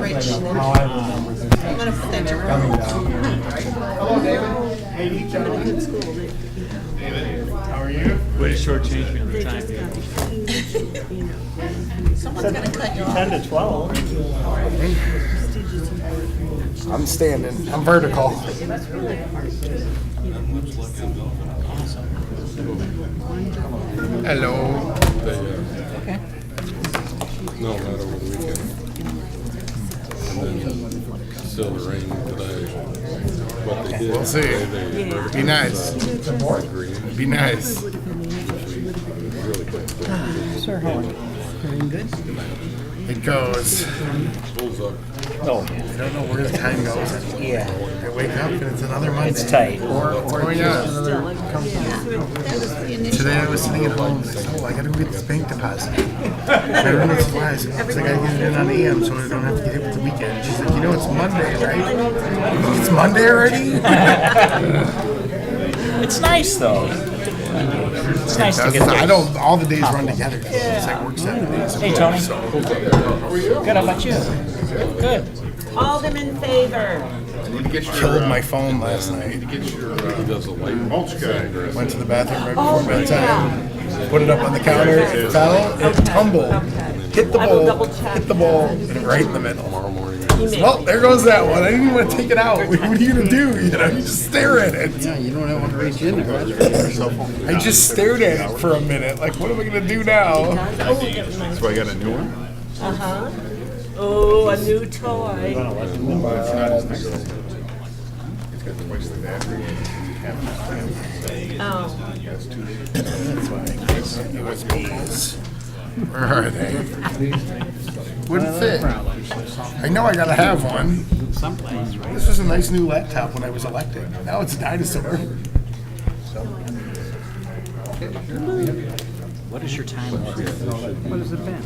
Rich. I'm how I remember this gonna put that to coming roll. down. Hello, David. Hey, how are you? Way to shortchange me on the time. Someone's gonna cut you off. 10 to 12. I'm standing. I'm vertical. Hello. No, not over the weekend. And then still the rain today. But they did. We'll see. Be nice. Green. Be nice. Really good. Sir, how are you? Very good. It goes. Pulls up. Oh, I don't know where the time goes. yeah. I wake up and it's another Monday. It's tight. What's going on? Today I was sitting at home. Oh, I gotta go get this bank deposit. I don't know why. So I gotta get it in on AM so I don't have to get hit with the weekend. She's like, it's Monday, right? It's Monday already? It's nice, though. It's nice to get I there. don't. All the days run together. It's like work 7 days. Hey, Tony. Good, how about you? Good. All them in favor. Killed my phone last night. He does a light mulch guy. Went to the bathroom right before bedtime. Put it up on the counter. It fell. It tumbled. Hit the I will bowl. double check. Hit the bowl. And right in the middle. Tomorrow morning. Well, there goes that one. I didn't even want to take it out. What are you gonna do? You just stare at it. Yeah, you don't want to reach in there. I just stared at it for a minute. Like, what am I gonna do now? So I got a new one? Uh-huh. Oh, a new toy. Oh, USBs. Where are they? Wouldn't fit. I know I gotta have one. Someplace, right? This was a nice new laptop when I was elected. Now it's a dinosaur. What is your time? What has it been?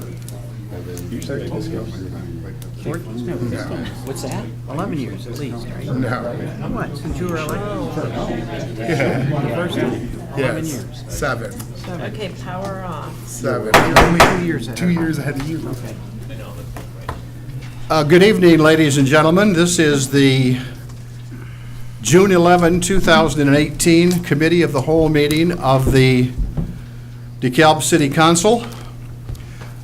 14? No, 15. What's that? 11 years at least, right? No. What, since you were elected? Yeah. First time? 11 Yes. years. 7. okay, power off. 7. Only 2 years ahead. 2 years ahead of you. Good evening, ladies and gentlemen. This is the June 11, 2018 Committee of the Whole meeting of the DeKalb City Council.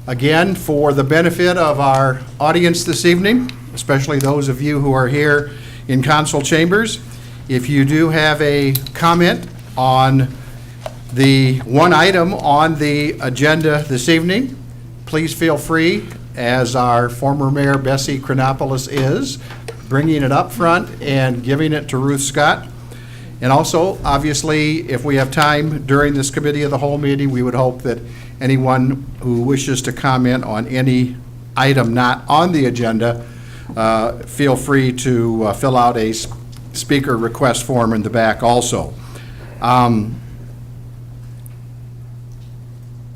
Again, for the benefit of our audience this evening, especially those of you who are here in council chambers, if you do have a comment on the one item on the agenda this evening, please feel free, as our former mayor Bessie Chronopoulos is, bringing it up front and giving it to Ruth Scott. And also, obviously, if we have time during this Committee of the Whole meeting, we would hope that anyone who wishes to comment on any item not on the agenda, feel free to fill out a speaker request form in the back also.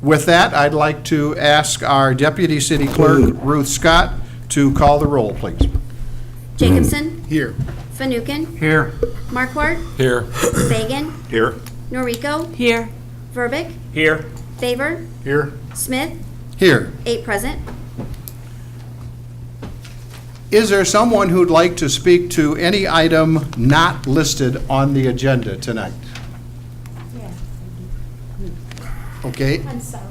With that, I'd like to ask our Deputy City Clerk, Ruth Scott, to call the roll, please. Jacobson, Here. Fanouken, Here. Markwart, Here. Fagan, Here. Noriko, Here. Verbic, Here. Favor, Here. Smith, Here. 8 present. Is there someone who'd like to speak to any item not listed on the agenda tonight? Okay, I'm sorry.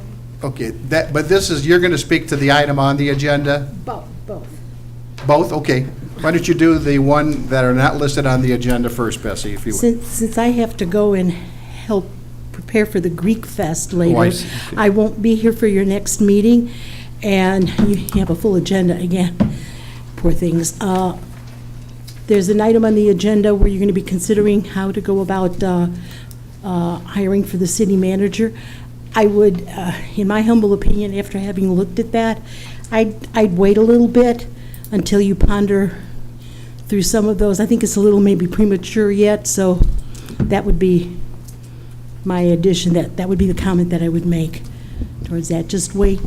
okay, but this is, you're going to speak to the item on the agenda? Both. Both? Okay. Why don't you do the one that are not listed on the agenda first, Bessie, if you would? Since I have to go and help prepare for the Greek Fest Oh, I later, see. Okay. I won't be here for your next meeting, and you have a full agenda again. Poor things. There's an item on the agenda where you're going to be considering how to go about hiring for the city manager. I would, in my humble opinion, after having looked at that, I'd wait a little bit until you ponder through some of those. I think it's a little maybe premature yet, so that would be my addition. That would be the comment that I would make towards that. Just wait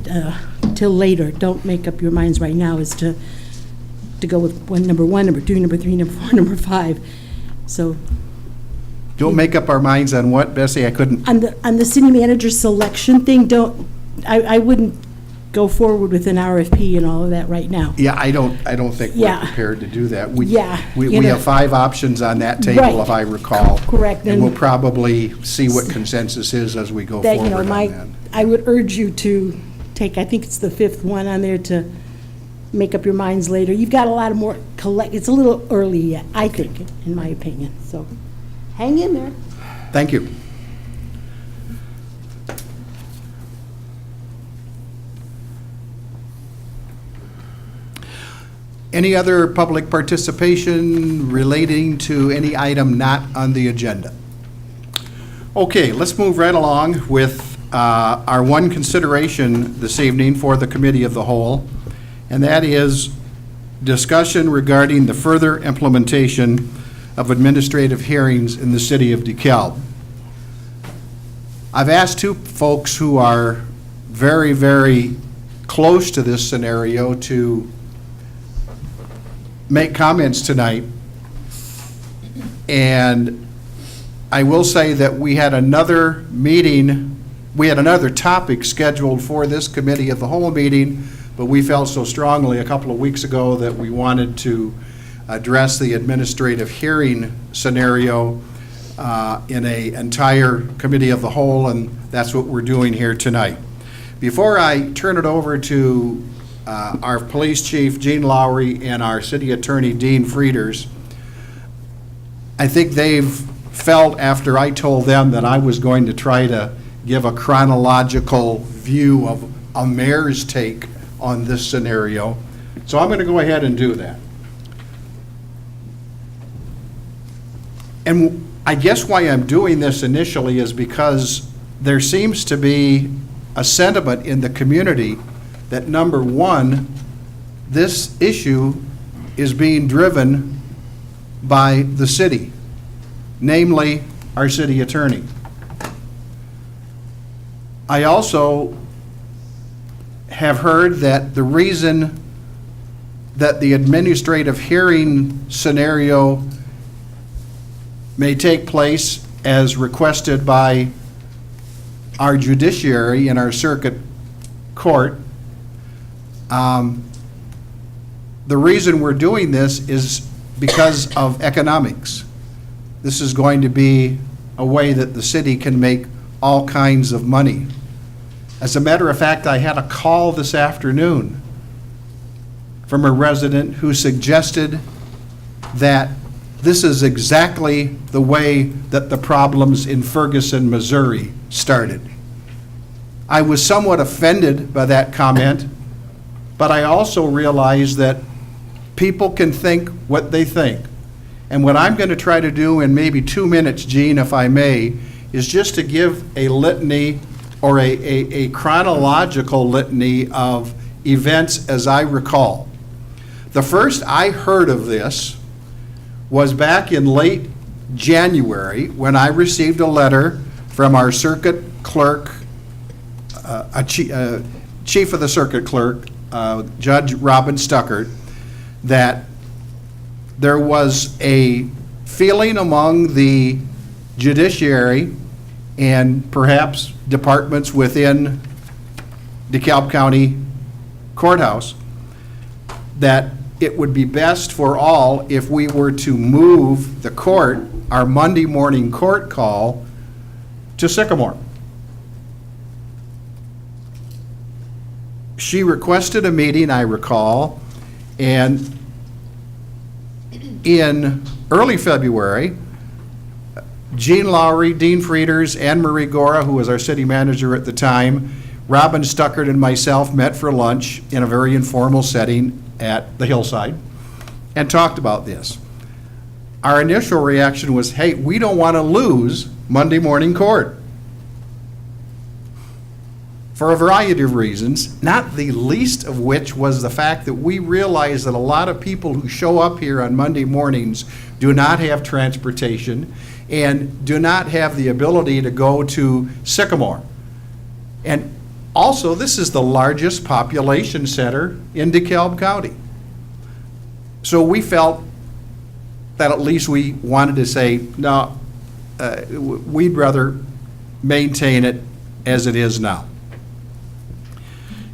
till later. Don't make up your minds right now as to go with number 1, number 2, number 3, number 4, number 5. So Don't make up our minds on what, Bessie? I couldn't. on the city manager selection thing, I wouldn't go forward with an RFP and all of that right now. Yeah, I don't think we're Yeah. prepared to do that. Yeah, We you know. have 5 options on that table, Right. if I recall. Correct, And and- we'll probably see what consensus is as we go That, forward you know, on that. I would urge you to take, I think it's the 5th one on there, to make up your minds later. You've got a lot of more it's a little early yet, I think, in my opinion, so hang in there. Thank you. Any other public participation relating to any item not on the agenda? Okay, let's move right along with our one consideration this evening for the Committee of the Whole, and that is discussion regarding the further implementation of administrative hearings in the city of DeKalb. I've asked 2 folks who are very, very close to this scenario to make comments tonight. And I will say that we had another meeting, we had another topic scheduled for this Committee of the Whole meeting, but we felt so strongly a couple of weeks ago that we wanted to address the administrative hearing scenario in an entire Committee of the Whole, and that's what we're doing here tonight. Before I turn it over to our Police Chief, Gene Lowry, and our City Attorney, Dean Frieders, I think they've felt, after I told them that I was going to try to give a chronological view of a mayor's take on this scenario, so I'm going to go ahead and do that. And I guess why I'm doing this initially is because there seems to be a sentiment in the community that, number one, this issue is being driven by the city, namely our city attorney. I also have heard that the reason that the administrative hearing scenario may take place as requested by our judiciary in our circuit court, the reason we're doing this is because of economics. This is going to be a way that the city can make all kinds of money. As a matter of fact, I had a call this afternoon from a resident who suggested that this is exactly the way that the problems in Ferguson, Missouri started. I was somewhat offended by that comment, but I also realize that people can think what they think. And what I'm going to try to do in maybe 2 minutes, Gene, if I may, is just to give a litany or a chronological litany of events as I recall. The first I heard of this was back in late January when I received a letter from our circuit clerk, chief of the circuit clerk, Judge Robin Stuckert, that there was a feeling among the judiciary and perhaps departments within DeKalb County Courthouse that it would be best for all if we were to move the court, our Monday morning court call, to Sycamore. She requested a meeting, I recall, and in early February, Gene Lowry, Dean Frieders, Anne Marie Gora, who was our city manager at the time, Robin Stuckert and myself met for lunch in a very informal setting at the Hillside and talked about this. Our initial reaction was, hey, we don't want to lose Monday morning court. For a variety of reasons, not the least of which was the fact that we realize that a lot of people who show up here on Monday mornings do not have transportation and do not have the ability to go to Sycamore. And also, this is the largest population center in DeKalb County. So we felt that at least we wanted to say, no, we'd rather maintain it as it is now.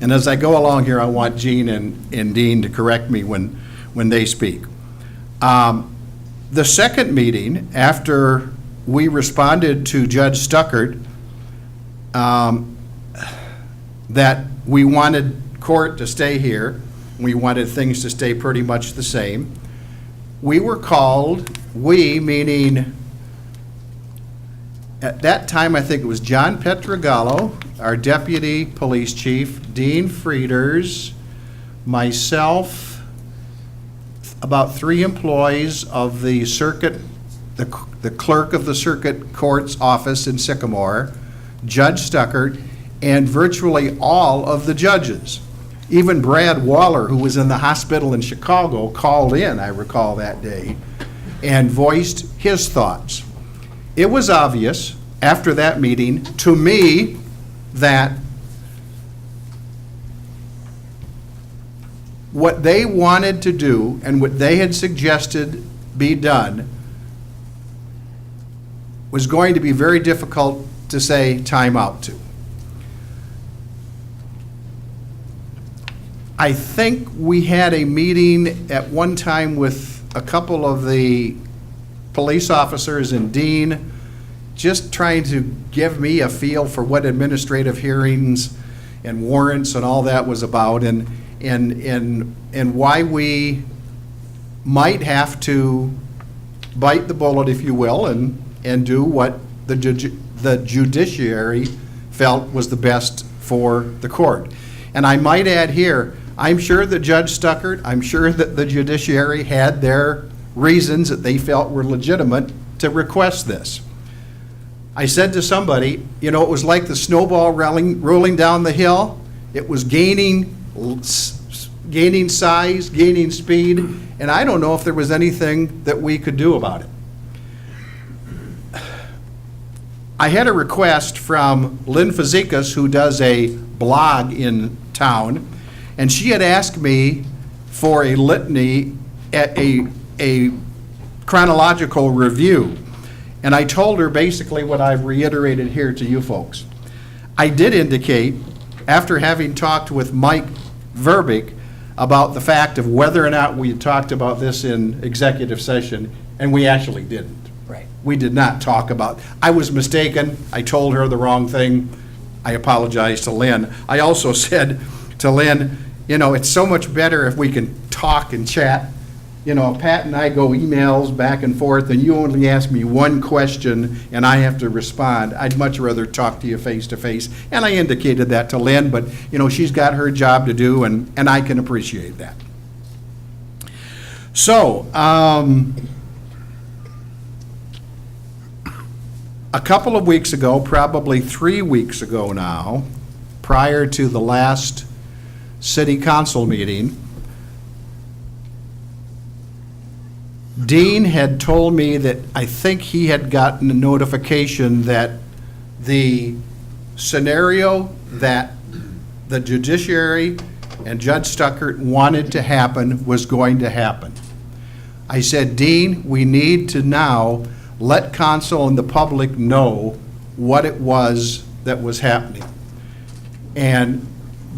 And as I go along here, I want Gene and Dean to correct me when they speak. The second meeting, after we responded to Judge Stuckert that we wanted court to stay here, we wanted things to stay pretty much the same, we were called, we meaning, at that time, I think it was John Petrogallo, our deputy police chief, Dean Frieders, myself, about 3 employees of the circuit, the clerk of the circuit court's office in Sycamore, Judge Stuckert, and virtually all of the judges. Even Brad Waller, who was in the hospital in Chicago, called in, I recall that day, and voiced his thoughts. It was obvious after that meeting to me that what they wanted to do and what they had suggested be done was going to be very difficult to say time out to. I think we had a meeting at one time with a couple of the police officers and Dean, just trying to give me a feel for what administrative hearings and warrants and all that was about, and why we might have to bite the bullet, if you will, and do what the judiciary felt was the best for the court. And I might add here, I'm sure that Judge Stuckert, I'm sure that the judiciary had their reasons that they felt were legitimate to request this. I said to somebody, you know, it was like the snowball rolling down the hill. It was gaining size, gaining speed, and I don't know if there was anything that we could do about it. I had a request from Lynn Fazekas, who does a blog in town, and she had asked me for a litany, a chronological review. And I told her basically what I've reiterated here to you folks. I did indicate, after having talked with Mike Verbeek about the fact of whether or not we had talked about this in executive session, and we actually didn't. Right. We did not talk about, I was mistaken, I told her the wrong thing, I apologize to Lynn. I also said to Lynn, you know, it's so much better if we can talk and chat. You know, Pat and I go emails back and forth, and you only ask me one question, and I have to respond. I'd much rather talk to you face to face. And I indicated that to Lynn, but, you know, she's got her job to do, and I can appreciate that. So, a couple of weeks ago, probably 3 weeks ago now, prior to the last city council meeting, Dean had told me that I think he had gotten a notification that the scenario that the judiciary and Judge Stuckert wanted to happen was going to happen. I said, Dean, we need to now let council and the public know what it was that was happening. And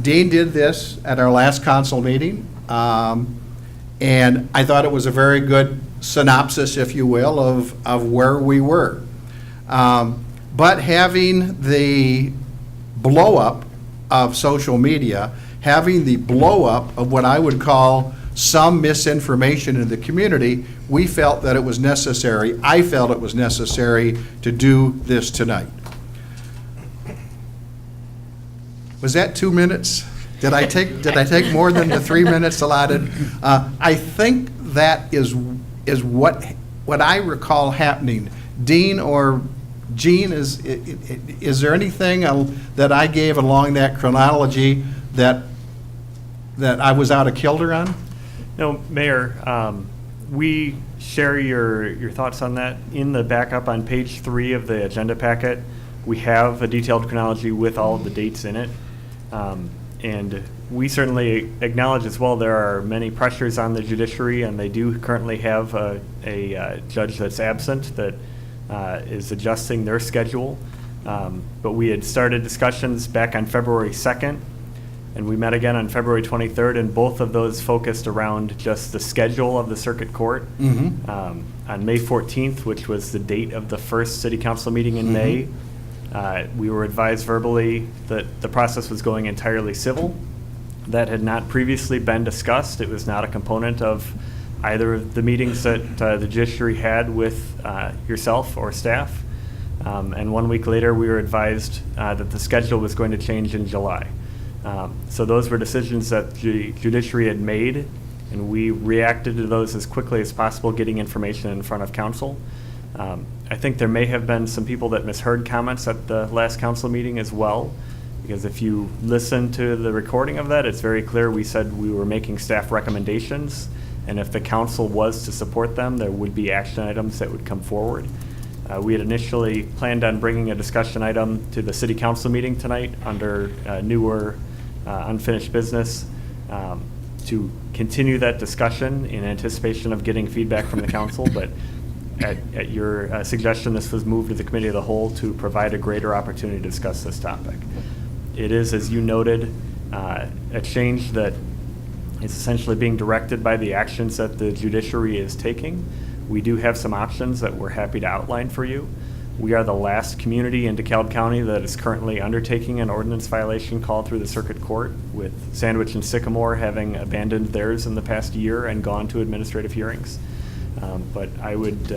Dean did this at our last council meeting, and I thought it was a very good synopsis, if you will, of where we were. But having the blow-up of social media, having the blow-up of what I would call some misinformation in the community, we felt that it was necessary, I felt it was necessary to do this tonight. Was that 2 minutes? Did I take more than the 3 minutes allotted? I think that is what I recall happening. Dean or Gene, is there anything that I gave along that chronology that I was out of kilter on? No, Mayor, we share your thoughts on that. In the backup on page 3 of the agenda packet, we have a detailed chronology with all of the dates in it. And we certainly acknowledge as well there are many pressures on the judiciary, and they do currently have a judge that's absent that is adjusting their schedule. But we had started discussions back on February 2nd And we met again on February 23rd, and both of those focused around just the schedule of the circuit court. On May 14th, which was the date of the first city council meeting in May, we were advised verbally that the process was going entirely civil. That had not previously been discussed. It was not a component of either of the meetings that the judiciary had with yourself or staff. And 1 week later, we were advised that the schedule was going to change in July. So those were decisions that the judiciary had made, and we reacted to those as quickly as possible, getting information in front of council. I think there may have been some people that misheard comments at the last council meeting as well, because if you listen to the recording of that, it's very clear we said we were making staff recommendations, and if the council was to support them, there would be action items that would come forward. We had initially planned on bringing a discussion item to the city council meeting tonight under newer unfinished business to continue that discussion in anticipation of getting feedback from the council, but at your suggestion, this was moved to the committee of the whole to provide a greater opportunity to discuss this topic. It is, as you noted, a change that is essentially being directed by the actions that the judiciary is taking. We do have some options that we're happy to outline for you. We are the last community in DeKalb County that is currently undertaking an ordinance violation called through the circuit court, with Sandwich and Sycamore having abandoned theirs in the past year and gone to administrative hearings. But I would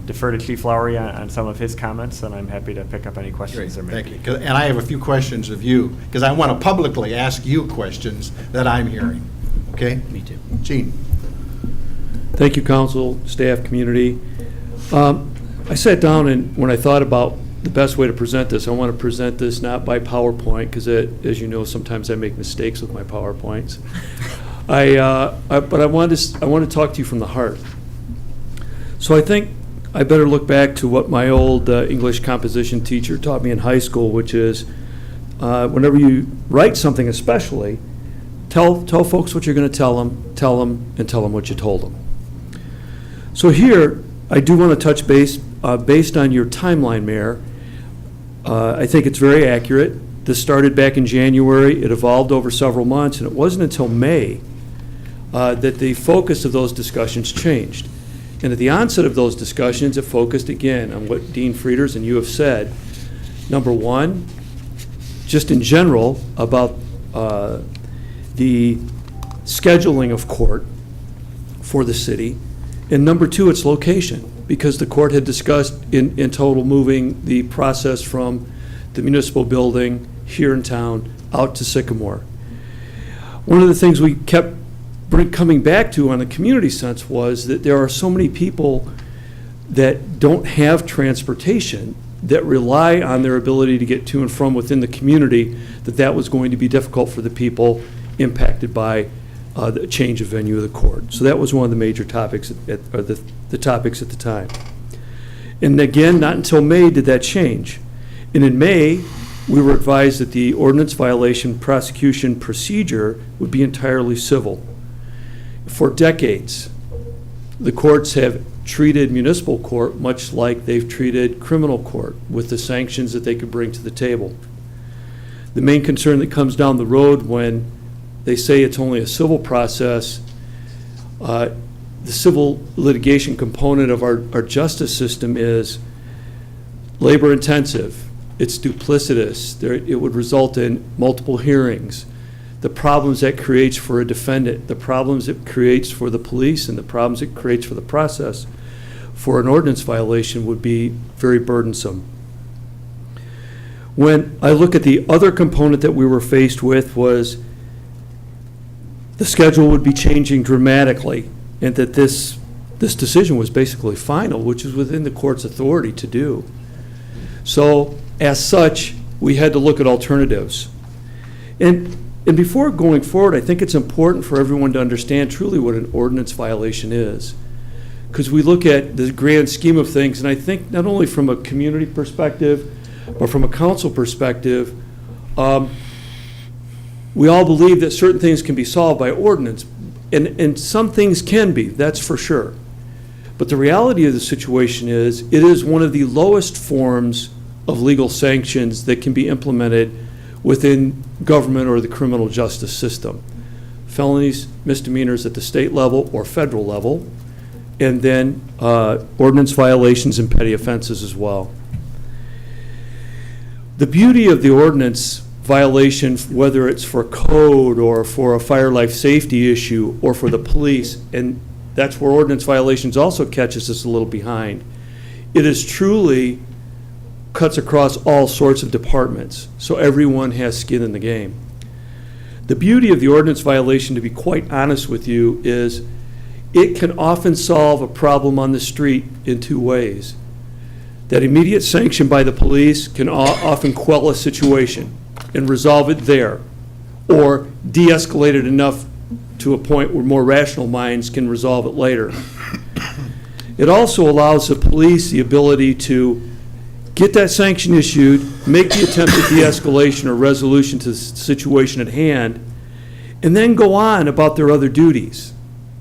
defer to Chief Lowry on some of his comments, and I'm happy to pick up any questions there may be. Thank you. And I have a few questions of you, because I want to publicly ask you questions that I'm hearing. Okay? Me too. Gene? Thank you, council, staff, community. I sat down and when I thought about the best way to present this, I want to present this not by PowerPoint, because as you know, sometimes I make mistakes with my PowerPoints. But I want to talk to you from the heart. So I think I better look back to what my old English composition teacher taught me in high school, which is whenever you write something especially, tell folks what you're going to tell them, and tell them what you told them. So here, I do want to touch base, based on your timeline, Mayor. I think it's very accurate. This started back in January. It evolved over several months, and it wasn't until May that the focus of those discussions changed. And at the onset of those discussions, it focused again on what Dean Frieders and you have said. Number one, just in general, about the scheduling of court for the city. And number two, its location, because the court had discussed in total moving the process from the municipal building here in town out to Sycamore. One of the things we kept coming back to on the community sense was that there are so many people that don't have transportation that rely on their ability to get to and from within the community, that was going to be difficult for the people impacted by the change of venue of the court. So that was one of the major topics, the topics at the time. And again, not until May did that change. And in May, we were advised that the ordinance violation prosecution procedure would be entirely civil. For decades, the courts have treated municipal court much like they've treated criminal court, with the sanctions that they could bring to the table. The main concern that comes down the road when they say it's only a civil process, the civil litigation component of our justice system is labor intensive, it's duplicitous, it would result in multiple hearings. The problems that creates for a defendant, the problems it creates for the police, and the problems it creates for the process for an ordinance violation would be very burdensome. When I look at the other component that we were faced with was the schedule would be changing dramatically, and that this decision was basically final, which is within the court's authority to do. So as such, we had to look at alternatives. And before going forward, I think it's important for everyone to understand truly what an ordinance violation is. Because we look at the grand scheme of things, and I think not only from a community perspective, but from a council perspective, we all believe that certain things can be solved by ordinance, and some things can be, that's for sure. But the reality of the situation is, it is one of the lowest forms of legal sanctions that can be implemented within government or the criminal justice system. Felonies, misdemeanors at the state level or federal level, and then ordinance violations and petty offenses as well. The beauty of the ordinance violation, whether it's for code or for a fire life safety issue or for the police, and that's where ordinance violations also catches us a little behind. It is truly cuts across all sorts of departments, so everyone has skin in the game. The beauty of the ordinance violation, to be quite honest with you, is it can often solve a problem on the street in two ways. That immediate sanction by the police can often quell a situation and resolve it there, or de-escalate it enough to a point where more rational minds can resolve it later. It also allows the police the ability to get that sanction issued, make the attempt at de-escalation or resolution to the situation at hand, and then go on about their other duties,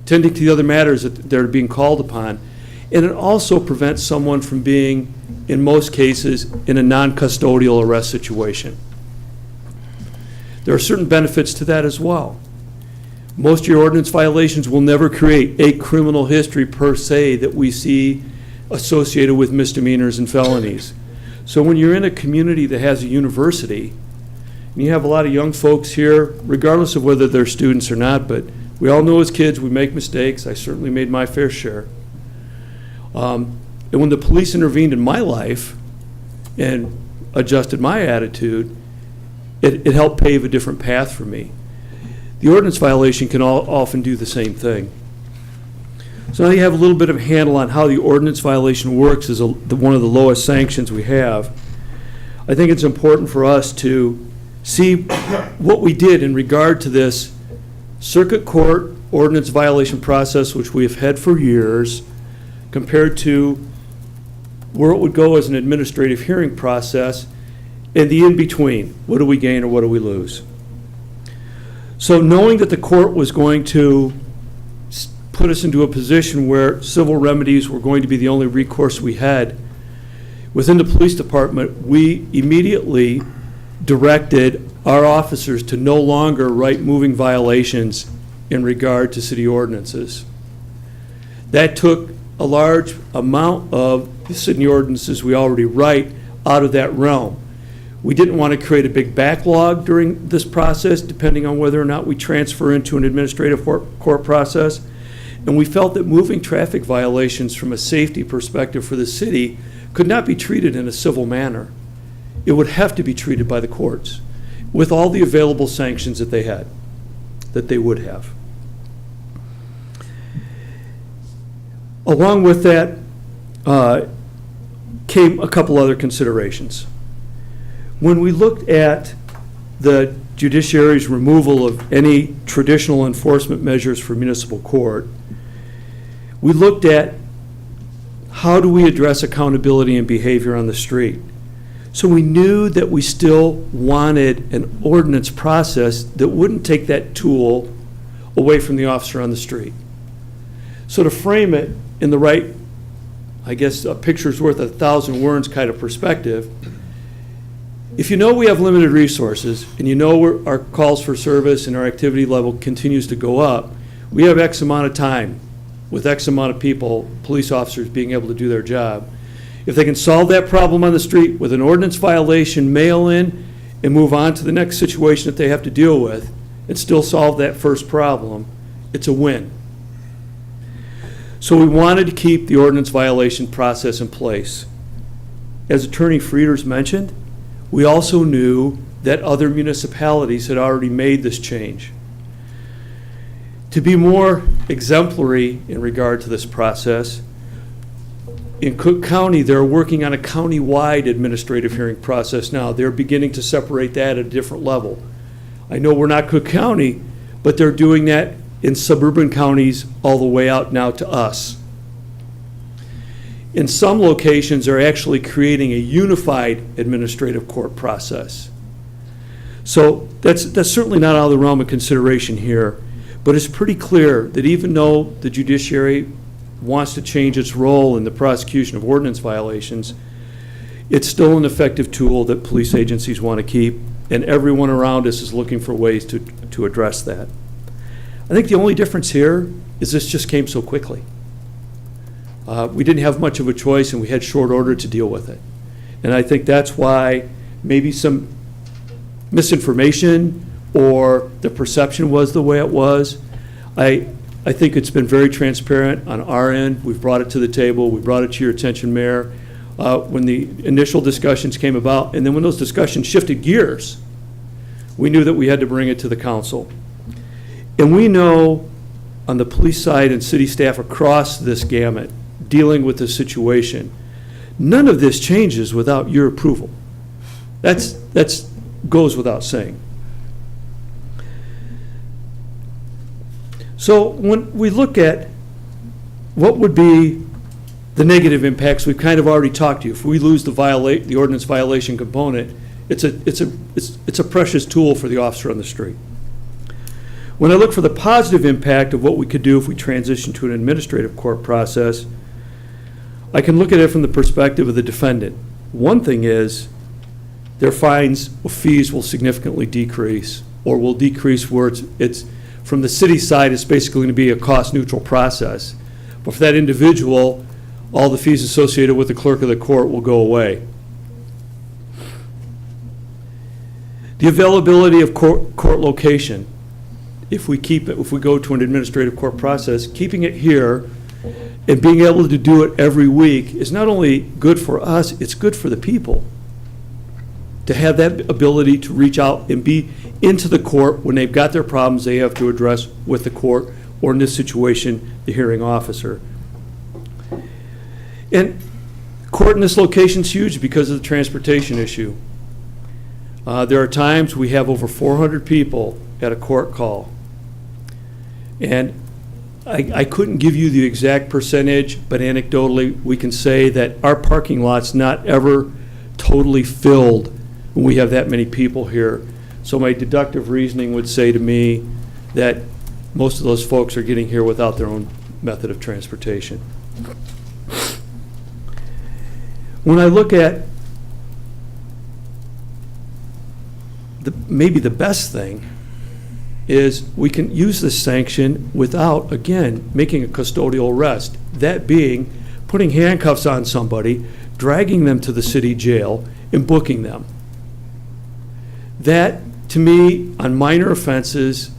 tending to the other matters that they're being called upon. And it also prevents someone from being, in most cases, in a non-custodial arrest situation. There are certain benefits to that as well. Most of your ordinance violations will never create a criminal history per se that we see associated with misdemeanors and felonies. So when you're in a community that has a university, and you have a lot of young folks here, regardless of whether they're students or not, but we all know as kids we make mistakes. I certainly made my fair share. And when the police intervened in my life and adjusted my attitude, it helped pave a different path for me. The ordinance violation can often do the same thing. So now you have a little bit of a handle on how the ordinance violation works as one of the lowest sanctions we have. I think it's important for us to see what we did in regard to this circuit court ordinance violation process, which we have had for years, compared to where it would go as an administrative hearing process, and the in-between. What do we gain or what do we lose? So knowing that the court was going to put us into a position where civil remedies were going to be the only recourse we had, within the police department, we immediately directed our officers to no longer write moving violations in regard to city ordinances. That took a large amount of the city ordinances we already write out of that realm. We didn't want to create a big backlog during this process, depending on whether or not we transfer into an administrative court process. And we felt that moving traffic violations from a safety perspective for the city could not be treated in a civil manner. It would have to be treated by the courts with all the available sanctions that they had, that they would have. Along with that came a couple other considerations. When we looked at the judiciary's removal of any traditional enforcement measures for municipal court, we looked at how do we address accountability and behavior on the street. So we knew that we still wanted an ordinance process that wouldn't take that tool away from the officer on the street. So to frame it in the right, I guess a picture's worth 1,000 words kind of perspective, if you know we have limited resources and you know our calls for service and our activity level continues to go up, we have X amount of time with X amount of people, police officers being able to do their job. If they can solve that problem on the street with an ordinance violation, mail in, and move on to the next situation that they have to deal with, and still solve that first problem, it's a win. So we wanted to keep the ordinance violation process in place. As Attorney Frieders mentioned, we also knew that other municipalities had already made this change. To be more exemplary in regard to this process, in Cook County, they're working on a county-wide administrative hearing process now. They're beginning to separate that at a different level. I know we're not Cook County, but they're doing that in suburban counties all the way out now to us. In some locations, they're actually creating a unified administrative court process. So that's certainly not out of the realm of consideration here, but it's pretty clear that even though the judiciary wants to change its role in the prosecution of ordinance violations, it's still an effective tool that police agencies want to keep, and everyone around us is looking for ways to address that. I think the only difference here is this just came so quickly. We didn't have much of a choice, and we had short order to deal with it. And I think that's why maybe some misinformation or the perception was the way it was. I think it's been very transparent on our end. We've brought it to the table. We brought it to your attention, Mayor, when the initial discussions came about. And then when those discussions shifted gears, we knew that we had to bring it to the council. And we know on the police side and city staff across this gamut, dealing with this situation, none of this changes without your approval. That's goes without saying. So when we look at what would be the negative impacts, we've kind of already talked to you. If we lose the ordinance violation component, it's a precious tool for the officer on the street. When I look for the positive impact of what we could do if we transition to an administrative court process, I can look at it from the perspective of the defendant. One thing is their fines or fees will significantly decrease, or will decrease where it's from the city side, it's basically going to be a cost-neutral process. But for that individual, all the fees associated with the clerk of the court will go away. The availability of court location, if we go to an administrative court process, keeping it here and being able to do it every week is not only good for us, it's good for the people. To have that ability to reach out and be into the court when they've got their problems they have to address with the court, or in this situation, the hearing officer. And court in this location is huge because of the transportation issue. There are times we have over 400 people at a court call. And I couldn't give you the exact percentage, but anecdotally, we can say that our parking lot's not ever totally filled when we have that many people here. So my deductive reasoning would say to me that most of those folks are getting here without their own method of transportation. When I look at maybe the best thing is we can use this sanction without, again, making a custodial arrest. That being putting handcuffs on somebody, dragging them to the city jail, and booking them. That, to me, on minor offenses,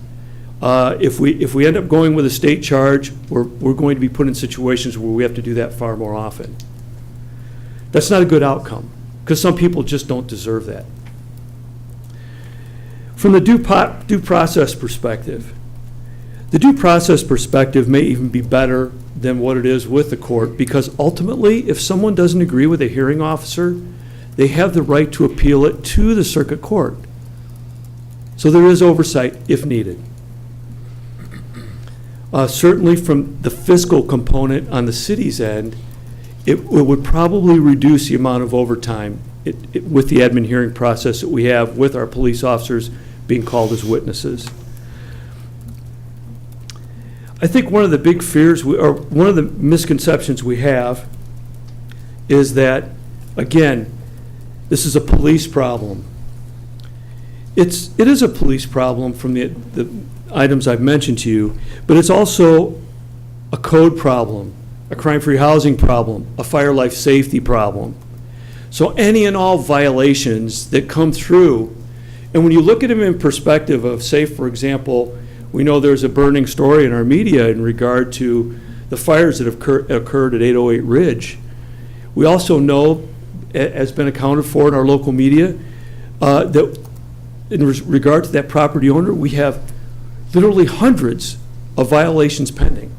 if we end up going with a state charge, we're going to be put in situations where we have to do that far more often. That's not a good outcome, because some people just don't deserve that. From the due process perspective, the due process perspective may even be better than what it is with the court, because ultimately, if someone doesn't agree with a hearing officer, they have the right to appeal it to the circuit court. So there is oversight if needed. Certainly from the fiscal component on the city's end, it would probably reduce the amount of overtime with the admin hearing process that we have with our police officers being called as witnesses. I think one of the big fears, or one of the misconceptions we have, is that, again, this is a police problem. It is a police problem from the items I've mentioned to you, but it's also a code problem, a crime-free housing problem, a fire life safety problem. So any and all violations that come through, and when you look at them in perspective of, say, for example, we know there's a burning story in our media in regard to the fires that have occurred at 808 Ridge. We also know, has been accounted for in our local media, that in regard to that property owner, we have literally hundreds of violations pending.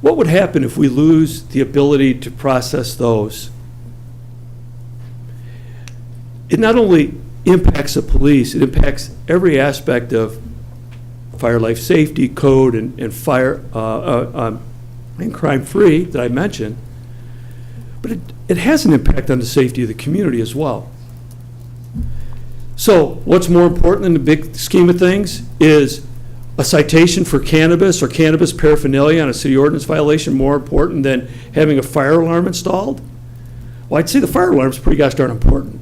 What would happen if we lose the ability to process those? It not only impacts the police, it impacts every aspect of fire life safety, code, and fire and crime-free that I mentioned, but it has an impact on the safety of the community as well. So what's more important in the big scheme of things? Is a citation for cannabis or cannabis paraphernalia on a city ordinance violation more important than having a fire alarm installed? Well, I'd say the fire alarm is pretty gosh darn important.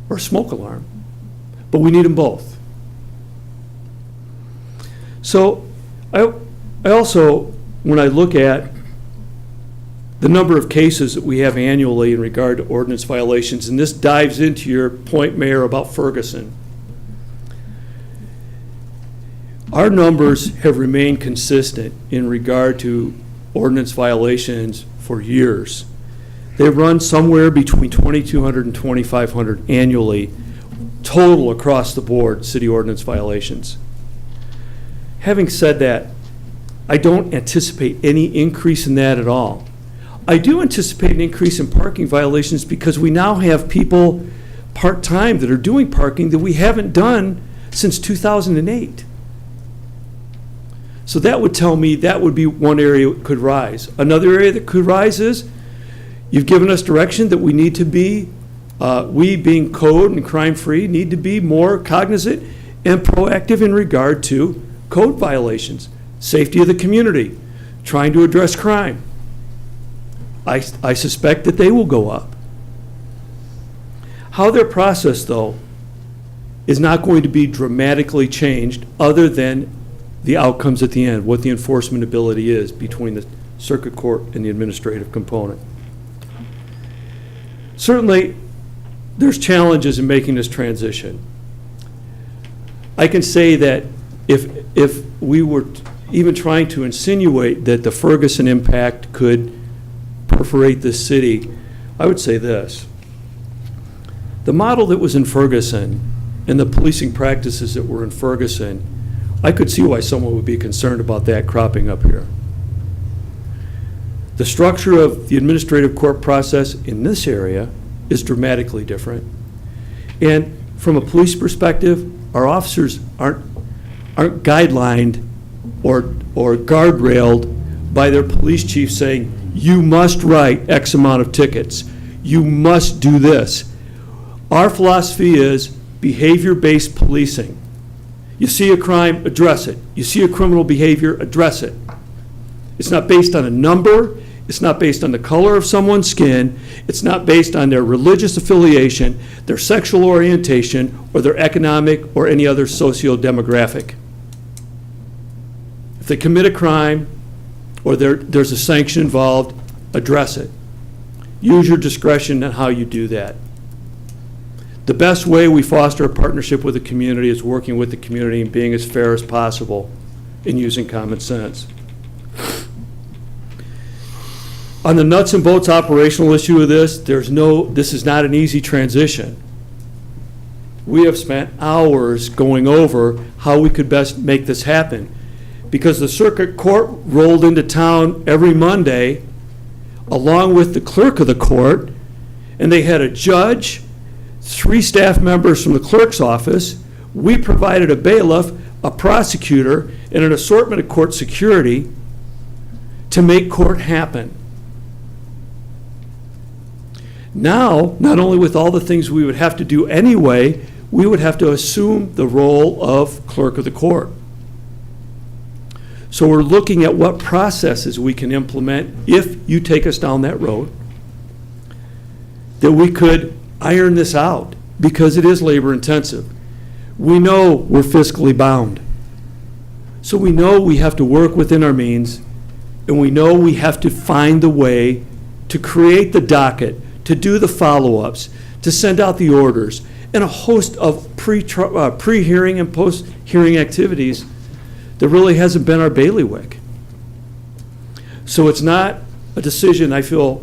or a smoke alarm. But we need them both. So I also, when I look at the number of cases that we have annually in regard to ordinance violations, and this dives into your point, Mayor, about Ferguson. Our numbers have remained consistent in regard to ordinance violations for years. They run somewhere between 2,200 and 2,500 annually, total across the board, city ordinance violations. Having said that, I don't anticipate any increase in that at all. I do anticipate an increase in parking violations because we now have people part-time that are doing parking that we haven't done since 2008. So that would tell me that would be one area that could rise. Another area that could rise is you've given us direction that we need to be, we being code and crime-free, need to be more cognizant and proactive in regard to code violations, safety of the community, trying to address crime. I suspect that they will go up. How they're processed, though, is not going to be dramatically changed other than the outcomes at the end, what the enforcement ability is between the circuit court and the administrative component. Certainly, there's challenges in making this transition. I can say that if we were even trying to insinuate that the Ferguson impact could perforate this city, I would say this. The model that was in Ferguson and the policing practices that were in Ferguson, I could see why someone would be concerned about that cropping up here. The structure of the administrative court process in this area is dramatically different. And from a police perspective, our officers aren't guidelined or guardrailed by their police chief saying, you must write X amount of tickets. You must do this. Our philosophy is behavior-based policing. You see a crime, address it. You see a criminal behavior, address it. It's not based on a number. It's not based on the color of someone's skin. It's not based on their religious affiliation, their sexual orientation, or their economic or any other socio-demographic. If they commit a crime or there's a sanction involved, address it. Use your discretion on how you do that. The best way we foster a partnership with the community is working with the community and being as fair as possible and using common sense. On the nuts and bolts operational issue of this, this is not an easy transition. We have spent hours going over how we could best make this happen because the circuit court rolled into town every Monday along with the clerk of the court, and they had a judge, 3 staff members from the clerk's office. We provided a bailiff, a prosecutor, and an assortment of court security to make court happen. Now, not only with all the things we would have to do anyway, we would have to assume the role of clerk of the court. So we're looking at what processes we can implement if you take us down that road, that we could iron this out because it is labor intensive. We know we're fiscally bound. So we know we have to work within our means, and we know we have to find the way to create the docket, to do the follow-ups, to send out the orders, and a host of pre-hearing and post-hearing activities that really hasn't been our bailiwick. So it's not a decision, I feel,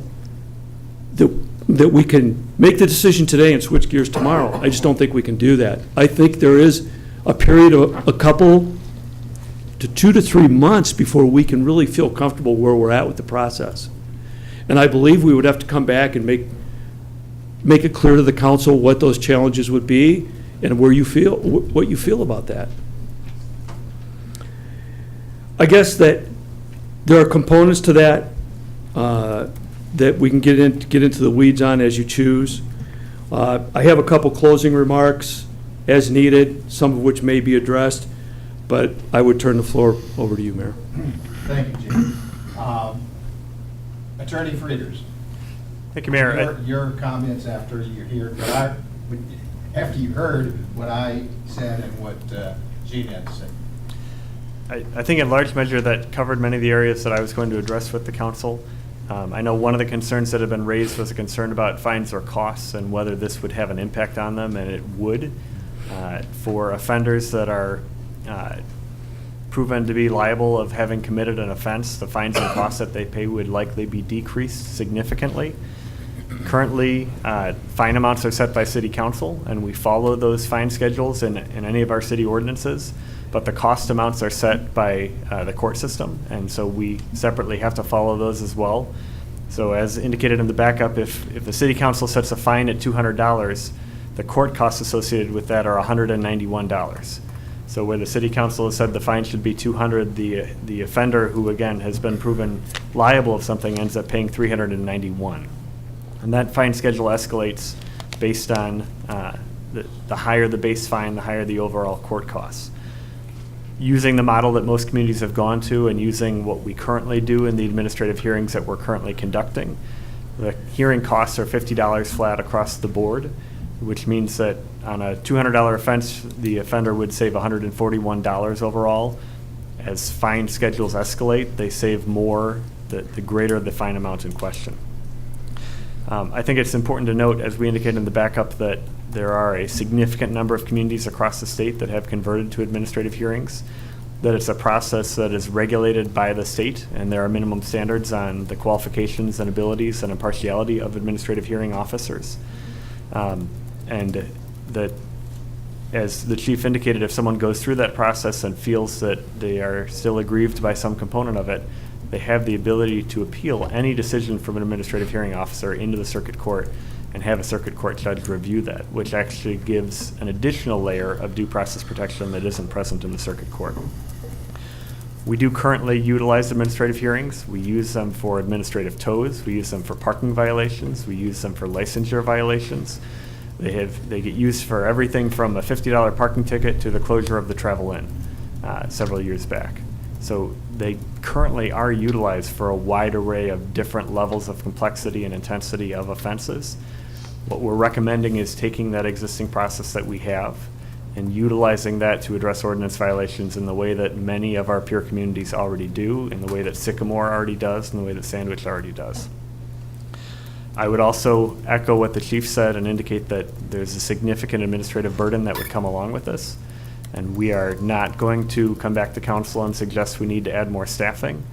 that we can make the decision today and switch gears tomorrow. I just don't think we can do that. I think there is a period of a couple to 2 to 3 months before we can really feel comfortable where we're at with the process. And I believe we would have to come back and make it clear to the council what those challenges would be and what you feel about that. I guess that there are components to that that we can get into the weeds on as you choose. I have a couple closing remarks as needed, some of which may be addressed, but I would turn the floor over to you, Mayor. Thank you, Jim. Attorney Frieders. Thank you, Mayor. Your comments after you hear, but after you heard what I said and what Gene had to say. I think in large measure that covered many of the areas that I was going to address with the council. I know one of the concerns that have been raised was a concern about fines or costs and whether this would have an impact on them, and it would. For offenders that are proven to be liable of having committed an offense, the fines and costs that they pay would likely be decreased significantly. Currently, fine amounts are set by city council, and we follow those fine schedules in any of our city ordinances, but the cost amounts are set by the court system, and so we separately have to follow those as well. So as indicated in the backup, if the city council sets a fine at $200, the court costs associated with that are $191. So where the city council has said the fine should be $200, the offender who, again, has been proven liable of something ends up paying $391. And that fine schedule escalates based on the higher the base fine, the higher the overall court costs. Using the model that most communities have gone to and using what we currently do in the administrative hearings that we're currently conducting, the hearing costs are $50 flat across the board, which means that on a $200 offense, the offender would save $141 overall. As fine schedules escalate, they save more the greater the fine amount in question. I think it's important to note, as we indicated in the backup, that there are a significant number of communities across the state that have converted to administrative hearings, that it's a process that is regulated by the state, and there are minimum standards on the qualifications and abilities and impartiality of administrative hearing officers. And that, as the chief indicated, if someone goes through that process and feels that they are still aggrieved by some component of it, they have the ability to appeal any decision from an administrative hearing officer into the circuit court and have a circuit court judge review that, which actually gives an additional layer of due process protection that isn't present in the circuit court. We do currently utilize administrative hearings. We use them for administrative tows. We use them for parking violations. We use them for licensure violations. They get used for everything from a $50 parking ticket to the closure of the Travel Inn several years back. So they currently are utilized for a wide array of different levels of complexity and intensity of offenses. What we're recommending is taking that existing process that we have and utilizing that to address ordinance violations in the way that many of our peer communities already do, in the way that Sycamore already does, in the way that Sandwich already does. I would also echo what the chief said and indicate that there's a significant administrative burden that would come along with this. And we are not going to come back to council and suggest we need to add more staffing,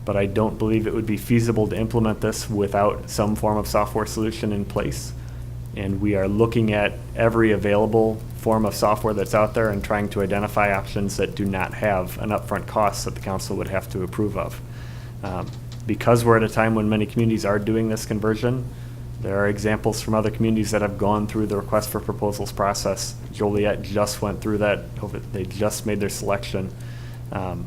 but I don't believe it would be feasible to implement this without some form of software solution in place. And we are looking at every available form of software that's out there and trying to identify options that do not have an upfront cost that the council would have to approve of. Because we're at a time when many communities are doing this conversion, there are examples from other communities that have gone through the request for proposals process. Joliet just went through that. They just made their selection. And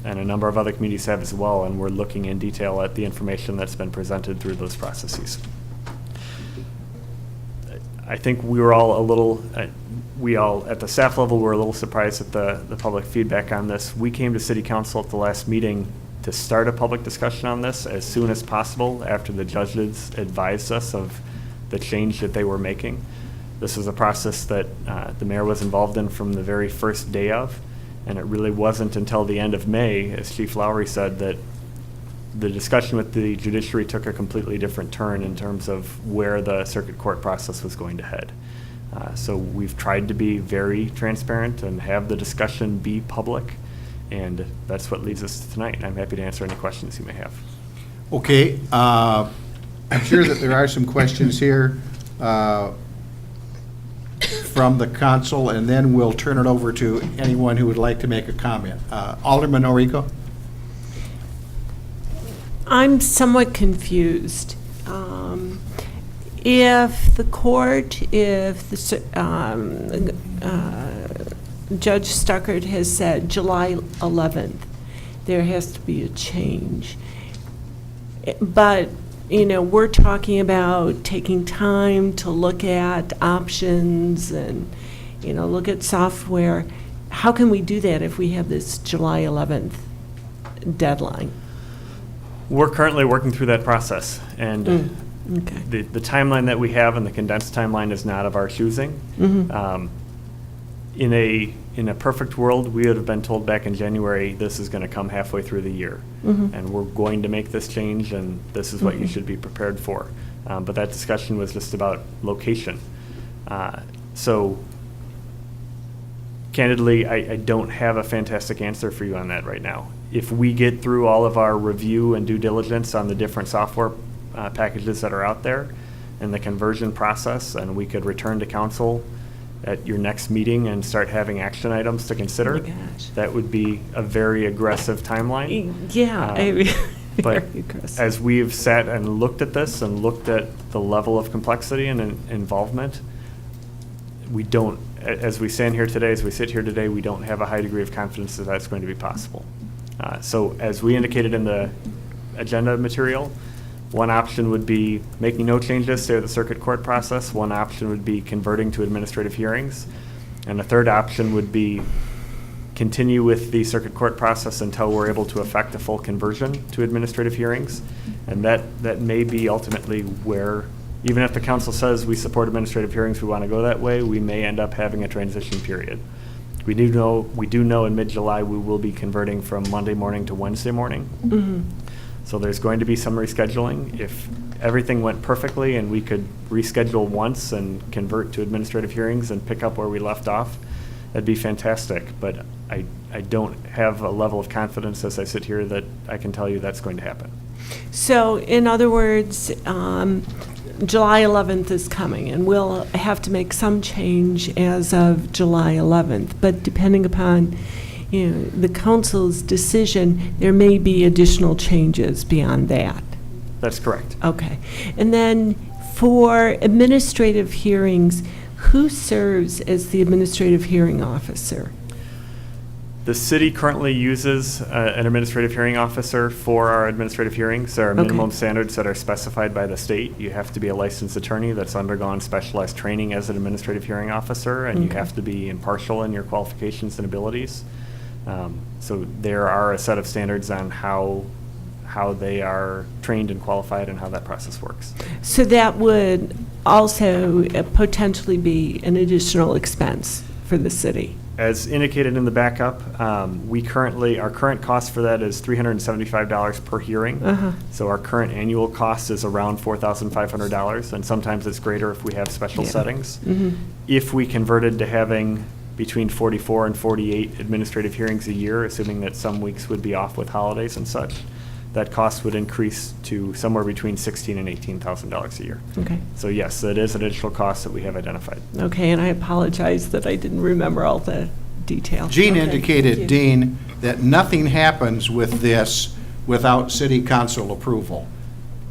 a number of other communities have as well, and we're looking in detail at the information that's been presented through those processes. I think we were all at the staff level, were a little surprised at the public feedback on this. We came to City Council at the last meeting to start a public discussion on this as soon as possible after the judges advised us of the change that they were making. This was a process that the mayor was involved in from the very first day of, and it really wasn't until the end of May, as Chief Lowry said, that the discussion with the judiciary took a completely different turn in terms of where the circuit court process was going to head. So we've tried to be very transparent and have the discussion be public. And that's what leads us to tonight. I'm happy to answer any questions you may have. Okay, I'm sure that there are some questions here from the council, and then we'll turn it over to anyone who would like to make a comment. Alderman Orico? I'm somewhat confused. If the court, Judge Stuckert has said July 11th, there has to be a change. But, we're talking about taking time to look at options and, look at software. How can we do that if we have this July 11th deadline? We're currently working through that process. And Okay. The timeline that we have and the condensed timeline is not of our choosing. In a perfect world, we would have been told back in January, this is going to come halfway through the year. And we're going to make this change, and this is what you should be prepared for. But that discussion was just about location. So candidly, I don't have a fantastic answer for you on that right now. If we get through all of our review and due diligence on the different software packages that are out there and the conversion process, and we could return to council at your next meeting and start having action items to consider, Oh my gosh. that would be a very aggressive timeline. Yeah. But Very aggressive. as we've sat and looked at this and looked at the level of complexity and involvement, we don't, as we stand here today, as we sit here today, we don't have a high degree of confidence that that's going to be possible. So as we indicated in the agenda material, one option would be making no changes to the circuit court process. One option would be converting to administrative hearings. And the third option would be continue with the circuit court process until we're able to effect a full conversion to administrative hearings. And that may be ultimately where, even if the council says we support administrative hearings, we want to go that way, we may end up having a transition period. We do know in mid-July we will be converting from Monday morning to Wednesday morning. So there's going to be some rescheduling. If everything went perfectly and we could reschedule once and convert to administrative hearings and pick up where we left off, that'd be fantastic. But I don't have a level of confidence as I sit here that I can tell you that's going to happen. So, in other words, July 11th is coming, and we'll have to make some change as of July 11th. But depending upon, the council's decision, there may be additional changes beyond that. That's correct. Okay. And then for administrative hearings, who serves as the administrative hearing officer? The city currently uses an administrative hearing officer for our administrative hearings. There are minimum standards that are specified by the state. You have to be a licensed attorney that's undergone specialized training as an administrative hearing officer, and you have to be impartial in your qualifications and abilities. So there are a set of standards on how they are trained and qualified and how that process works. So that would also potentially be an additional expense for the city. As indicated in the backup, our current cost for that is $375 per hearing. So our current annual cost is around $4,500, and sometimes it's greater if we have special settings. If we converted to having between 44 and 48 administrative hearings a year, assuming that some weeks would be off with holidays and such, that cost would increase to somewhere between $16,000 and $18,000 a year. Okay. So yes, that is an additional cost that we have identified. Okay, and I apologize that I didn't remember all the details. Gene Okay. indicated, Dean, that nothing happens with this without city council approval.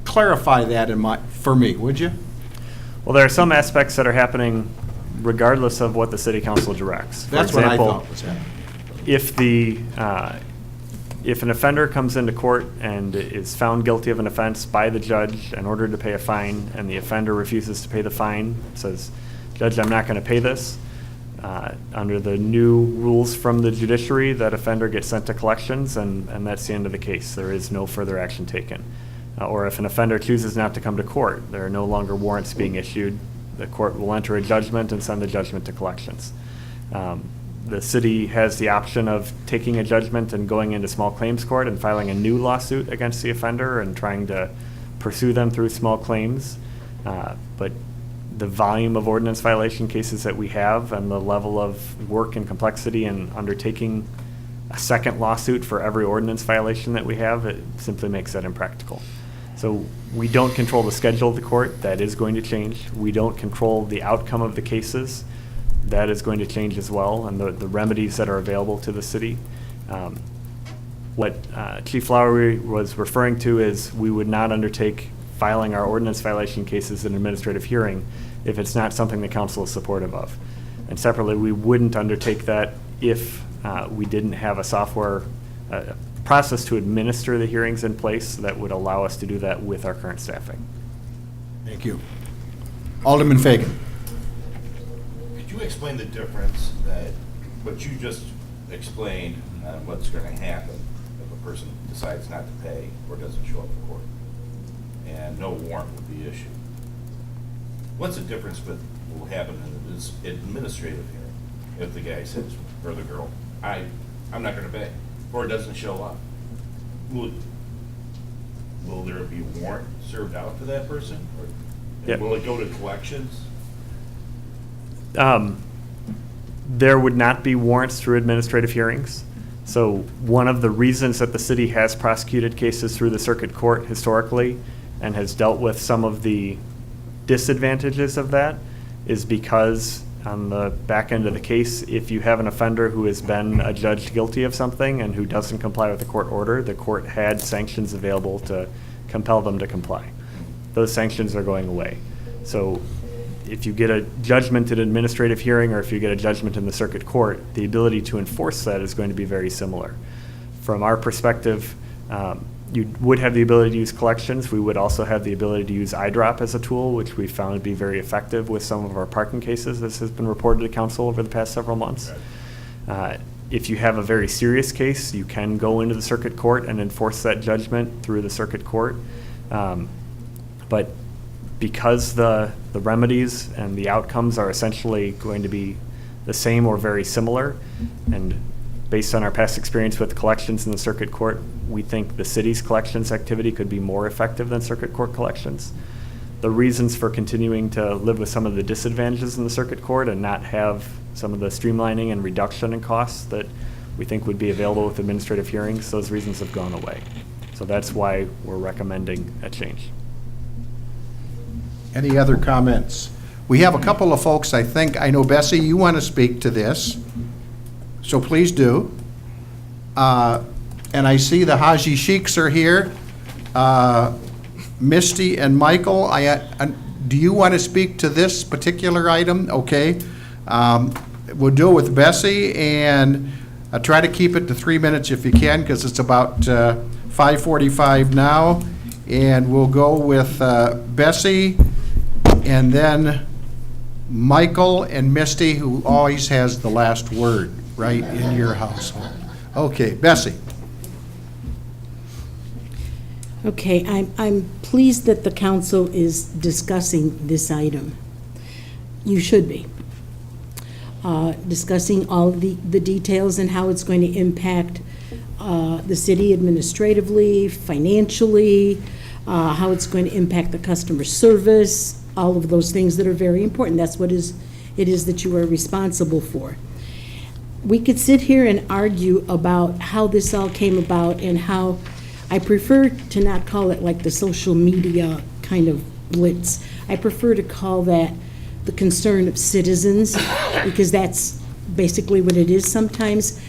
Clarify that for me, would you? Well, there are some aspects that are happening regardless of what the city council directs. For That's example, what I thought was happening. If an offender comes into court and is found guilty of an offense by the judge and ordered to pay a fine, and the offender refuses to pay the fine, says, "Judge, I'm not going to pay this," under the new rules from the judiciary, that offender gets sent to collections, and that's the end of the case. There is no further action taken. Or if an offender chooses not to come to court, there are no longer warrants being issued. The court will enter a judgment and send the judgment to collections. The city has the option of taking a judgment and going into small claims court and filing a new lawsuit against the offender and trying to pursue them through small claims. But the volume of ordinance violation cases that we have and the level of work and complexity in undertaking a second lawsuit for every ordinance violation that we have, it simply makes that impractical. So we don't control the schedule of the court. That is going to change. We don't control the outcome of the cases. That is going to change as well, and the remedies that are available to the city. What Chief Lowry was referring to is we would not undertake filing our ordinance violation cases in administrative hearing if it's not something the council is supportive of. And separately, we wouldn't undertake that if we didn't have a software process to administer the hearings in place that would allow us to do that with our current staffing. Thank you. Alderman Fagan. Could you explain the difference that what you just explained on what's going to happen if a person decides not to pay or doesn't show up for court? and no warrant would be issued. What's the difference with what will happen in this administrative hearing if the guy says, or the girl, I'm not gonna pay, or doesn't show up? Will there be a warrant served out to that person? Or Yeah. will it go to collections? There would not be warrants through administrative hearings. So one of the reasons that the city has prosecuted cases through the circuit court historically and has dealt with some of the disadvantages of that is because on the back end of the case, if you have an offender who has been adjudged guilty of something and who doesn't comply with the court order, the court had sanctions available to compel them to comply. Those sanctions are going away. So if you get a judgment at an administrative hearing or if you get a judgment in the circuit court, the ability to enforce that is going to be very similar. From our perspective, you would have the ability to use collections. We would also have the ability to use iDrop as a tool, which we found to be very effective with some of our parking cases. This has been reported to council over the past several months. If you have a very serious case, you can go into the circuit court and enforce that judgment through the circuit court. But because the remedies and the outcomes are essentially going to be the same or very similar, and based on our past experience with collections in the circuit court, we think the city's collections activity could be more effective than circuit court collections. The reasons for continuing to live with some of the disadvantages in the circuit court and not have some of the streamlining and reduction in costs that we think would be available with administrative hearings, those reasons have gone away. So that's why we're recommending a change. Any other comments? We have a couple of folks, I know, Bessie, you want to speak to this, so please do. And I see the Haji Sheiks are here. Misty and Michael, do you want to speak to this particular item? Okay. We'll do it with Bessie, and try to keep it to 3 minutes if you can, because it's about 5:45 now. And we'll go with Bessie, and then Michael and Misty, who always has the last word, right, in your household. Okay, Bessie. Okay, I'm pleased that the council is discussing this item. You should be. Discussing all the details and how it's going to impact the city administratively, financially, how it's going to impact the customer service, all of those things that are very important. That's what it is that you are responsible for. We could sit here and argue about how this all came about and how I prefer to not call it like the social media kind of blitz. I prefer to call that the concern of citizens, because that's basically what it is sometimes.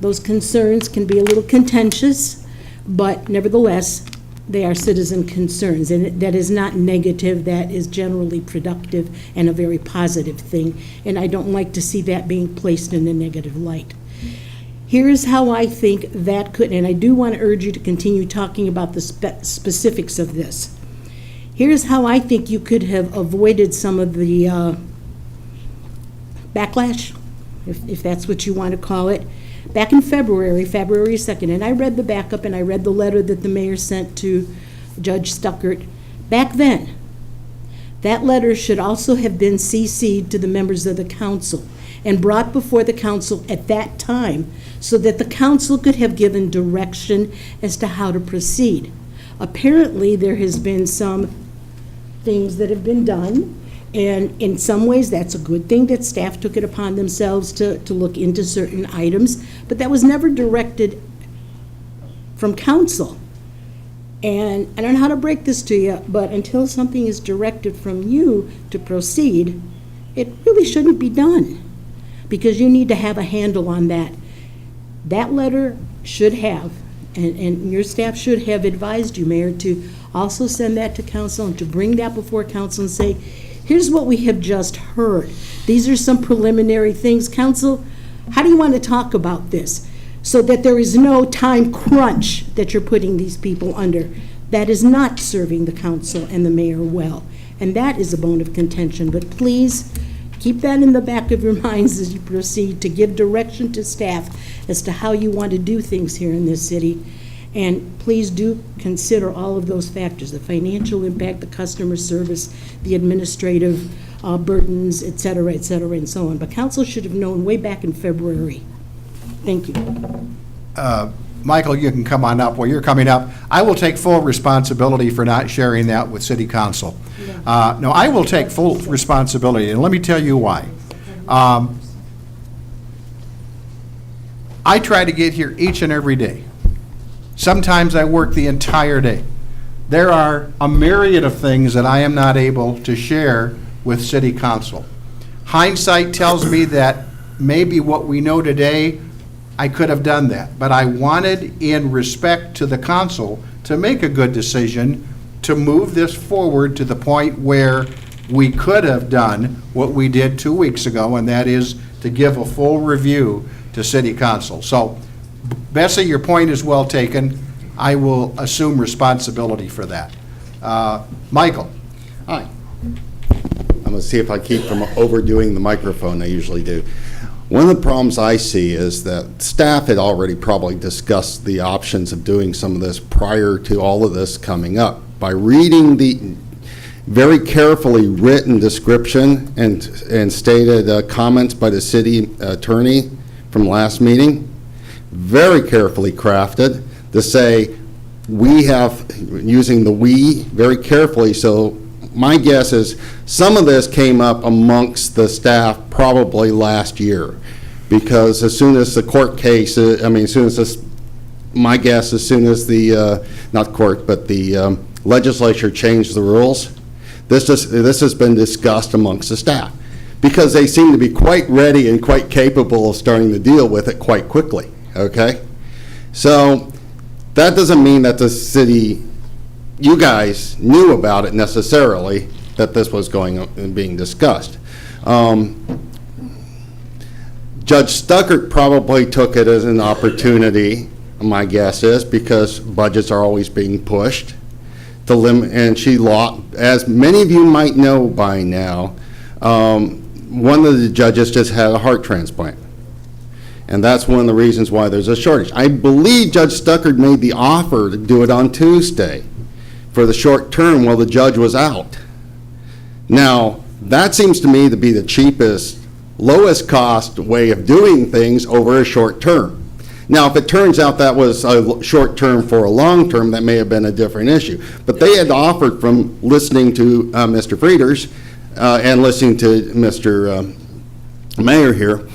Those concerns can be a little contentious, but nevertheless, they are citizen concerns, and that is not negative. That is generally productive and a very positive thing, and I don't like to see that being placed in a negative light. Here's how I think that could, and I do want to urge you to continue talking about the specifics of this. Here's how I think you could have avoided some of the backlash, if that's what you want to call it. Back in February 2nd, and I read the backup and I read the letter that the mayor sent to Judge Stuckert. Back then, that letter should also have been CC'd to the members of the council and brought before the council at that time so that the council could have given direction as to how to proceed. Apparently, there has been some things that have been done, and in some ways, that's a good thing that staff took it upon themselves to look into certain items, but that was never directed from council. And I don't know how to break this to you, but until something is directed from you to proceed, it really shouldn't be done, because you need to have a handle on that. That letter should have, and your staff should have advised you, Mayor, to also send that to council and to bring that before council and say, here's what we have just heard. These are some preliminary things. Council, how do you want to talk about this? So that there is no time crunch that you're putting these people under. That is not serving the council and the mayor well. And that is a bone of contention. But please keep that in the back of your minds as you proceed to give direction to staff as to how you want to do things here in this city. And please do consider all of those factors, the financial impact, the customer service, the administrative burdens, et cetera, and so on. But council should have known way back in February. Thank you. Michael, you can come on up. While you're coming up, I will take full responsibility for not sharing that with City Council. No, I will take full responsibility, and let me tell you why. I try to get here each and every day. Sometimes I work the entire day. There are a myriad of things that I am not able to share with City Council. Hindsight tells me that maybe what we know today, I could have done that. But I wanted, in respect to the council, to make a good decision to move this forward to the point where we could have done what we did 2 weeks ago, and that is to give a full review to City Council. So, Bessie, your point is well taken. I will assume responsibility for that. Michael. Hi. I'm going to see if I keep from overdoing the microphone. I usually do. One of the problems I see is that staff had already probably discussed the options of doing some of this prior to all of this coming up. By reading the very carefully written description and stated comments by the city attorney from last meeting, very carefully crafted to say, we have, using the "we" very carefully, so my guess is some of this came up amongst the staff probably last year, because as soon as the court case, as soon as this, my guess, as soon as the, not court, but the legislature changed the rules, this has been discussed amongst the staff, because they seem to be quite ready and quite capable of starting to deal with it quite quickly, okay? So that doesn't mean that the city, you guys knew about it necessarily, that this was going on and being discussed. Judge Stuckert probably took it as an opportunity, my guess is, because budgets are always being pushed to limit, and as many of you might know by now, one of the judges just had a heart transplant. And that's one of the reasons why there's a shortage. I believe Judge Stuckert made the offer to do it on Tuesday for the short term while the judge was out. Now, that seems to me to be the cheapest, lowest cost way of doing things over a short term. Now, if it turns out that was a short term for a long term, that may have been a different issue. But they had offered, from listening to Mr. Frieders and listening to Mr. Mayor here,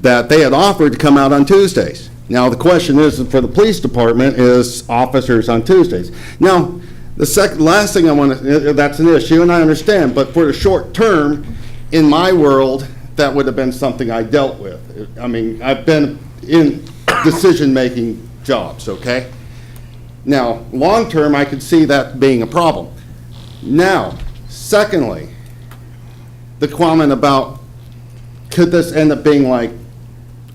that they had offered to come out on Tuesdays. Now, the question is, for the police department, is officers on Tuesdays. Now, the last thing I want to, that's an issue, and I understand, but for the short term, in my world, that would have been something I dealt with. I mean, I've been in decision-making jobs, okay? Now, long term, I could see that being a problem. Now, secondly, the comment about, could this end up being like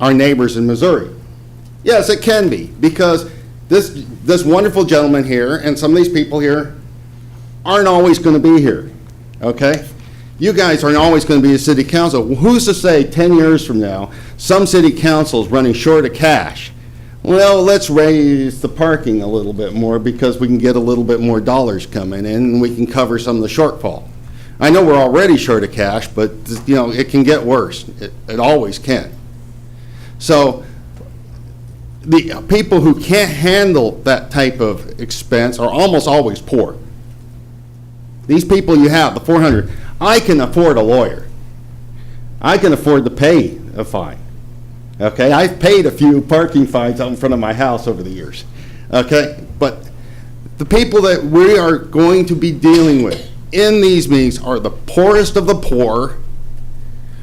our neighbors in Missouri? Yes, it can be, because this wonderful gentleman here and some of these people here aren't always going to be here, okay? You guys aren't always going to be a city council. Who's to say 10 years from now some city council is running short of cash? Well, let's raise the parking a little bit more because we can get a little bit more dollars coming in and we can cover some of the shortfall. I know we're already short of cash, but you know, it can get worse. It always can. So the people who can't handle that type of expense are almost always poor. These people you have, the 400, I can afford a lawyer. I can afford to pay a fine. Okay, I've paid a few parking fines out in front of my house over the years. Okay, but the people that we are going to be dealing with in these meetings are the poorest of the poor,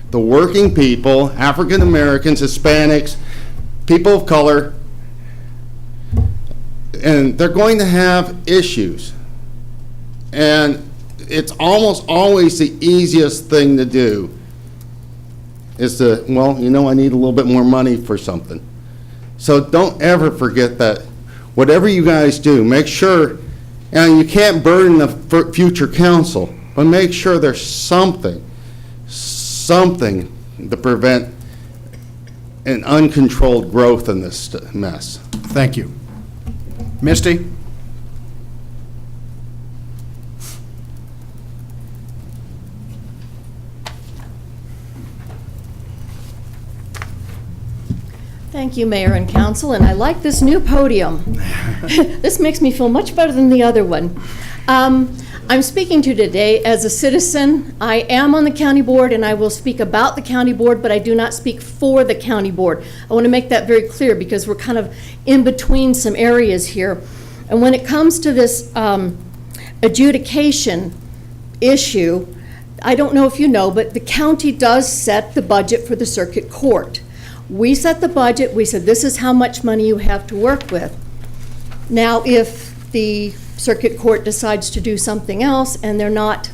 the working people, African Americans, Hispanics, people of color, and they're going to have issues. And it's almost always the easiest thing to do is to, well, you know, I need a little bit more money for something. So don't ever forget that whatever you guys do, make sure, and you can't burden the future council, but make sure there's something to prevent an uncontrolled growth in this mess. Thank you. Misty? Thank you, Mayor and Council, and I like this new podium. This makes me feel much better than the other one. I'm speaking to you today as a citizen. I am on the county board, and I will speak about the county board, but I do not speak for the county board. I want to make that very clear because we're kind of in between some areas here. And when it comes to this adjudication issue, I don't know if you know, but the county does set the budget for the circuit court. We set the budget, we said this is how much money you have to work with. Now, if the circuit court decides to do something else and they're not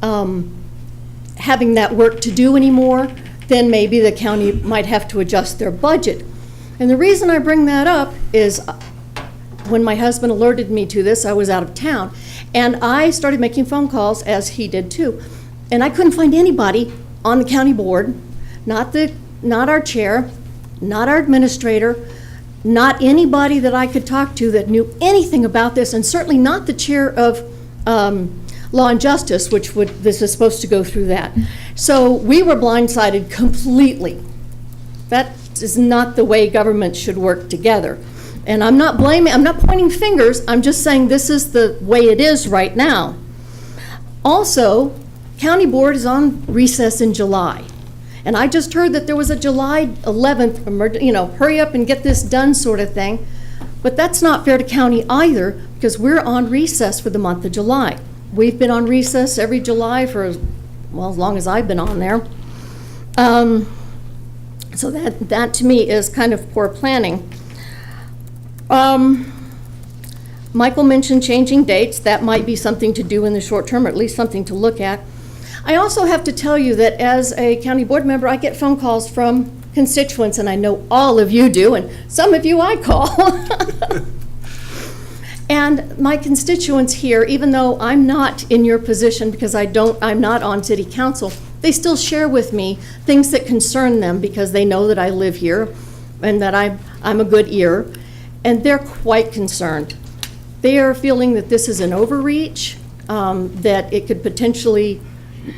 having that work to do anymore, then maybe the county might have to adjust their budget. And the reason I bring that up is when my husband alerted me to this, I was out of town, and I started making phone calls, as he did too, and I couldn't find anybody on the county board, not our chair, not our administrator, not anybody that I could talk to that knew anything about this, and certainly not the chair of Law and Justice, this is supposed to go through that. So we were blindsided completely. That is not the way government should work together. And I'm not pointing fingers, I'm just saying this is the way it is right now. Also, county board is on recess in July. And I just heard that there was a July 11th, hurry up and get this done sort of thing. But that's not fair to county either, because we're on recess for the month of July. We've been on recess every July for, as long as I've been on there. So that to me is kind of poor planning. Michael mentioned changing dates. That might be something to do in the short term, or at least something to look at. I also have to tell you that as a county board member, I get phone calls from constituents, and I know all of you do, and some of you I call. And my constituents here, even though I'm not in your position because I'm not on city council, they still share with me things that concern them because they know that I live here and that I'm a good ear, and they're quite concerned. They are feeling that this is an overreach, that it could potentially,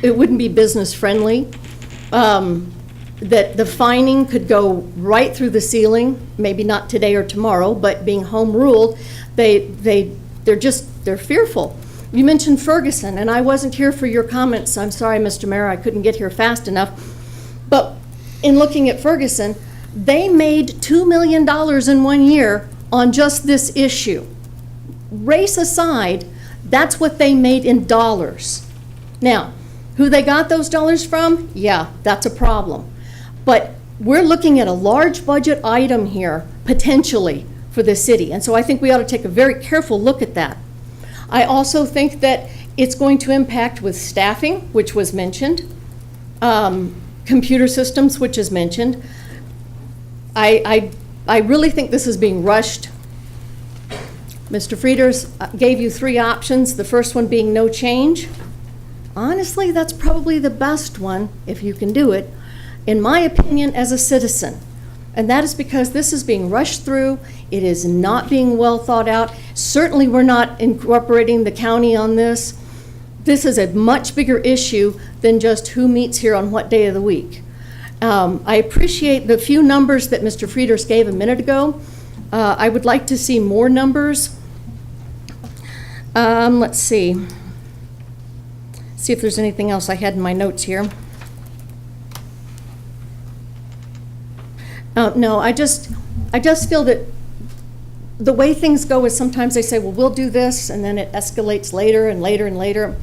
it wouldn't be business friendly, that the fining could go right through the ceiling, maybe not today or tomorrow, but being home ruled, they're fearful. You mentioned Ferguson, and I wasn't here for your comments. I'm sorry, Mr. Mayor, I couldn't get here fast enough. But in looking at Ferguson, they made $2 million in 1 year on just this issue. Race aside, that's what they made in dollars. Now, who they got those dollars from? Yeah, that's a problem. But we're looking at a large budget item here, potentially, for the city. And so I think we ought to take a very careful look at that. I also think that it's going to impact with staffing, which was mentioned, computer systems, which is mentioned. I really think this is being rushed. Mr. Frieders gave you 3 options, the first one being no change. Honestly, that's probably the best one, if you can do it, in my opinion, as a citizen. And that is because this is being rushed through. It is not being well thought out. Certainly, we're not incorporating the county on this. This is a much bigger issue than just who meets here on what day of the week. I appreciate the few numbers that Mr. Frieders gave a minute ago. I would like to see more numbers. Let's see. See if there's anything else I had in my notes here. No, I just feel that the way things go is sometimes they say, well, we'll do this, and then it escalates later and later and later.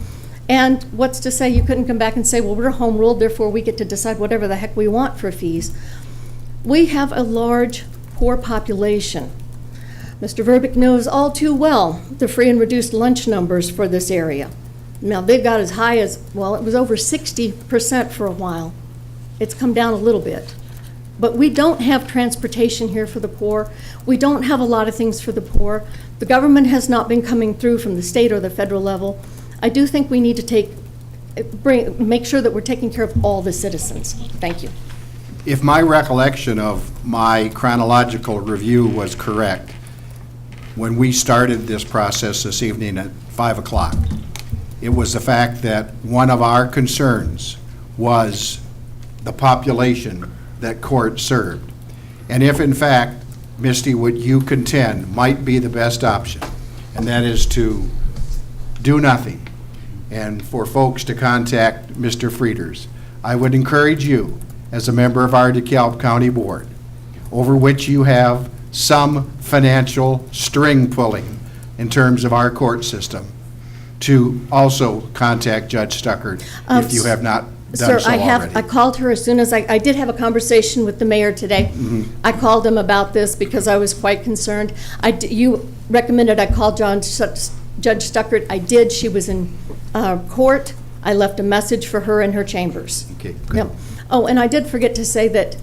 And what's to say you couldn't come back and say, well, we're home ruled, therefore we get to decide whatever the heck we want for fees. We have a large, poor population. Mr. Verbeek knows all too well the free and reduced lunch numbers for this area. Now, they've got as high as, well, it was over 60% for a while. It's come down a little bit. But we don't have transportation here for the poor. We don't have a lot of things for the poor. The government has not been coming through from the state or the federal level. I do think we need to make sure that we're taking care of all the citizens. Thank you. If my recollection of my chronological review was correct, when we started this process this evening at 5 o'clock. It was the fact that one of our concerns was the population that court served. And if in fact, Misty, what you contend might be the best option, and that is to do nothing, and for folks to contact Mr. Frieders, I would encourage you, as a member of our DeKalb County Board, over which you have some financial string pulling in terms of our court system, to also contact Judge Stuckert if you have not done so already. I called her as soon as I did have a conversation with the mayor today. I called him about this because I was quite concerned. You recommended I call Judge Stuckert. I did. She was in court. I left a message for her in her chambers. Okay, good. Yep. Oh, and I did forget to say that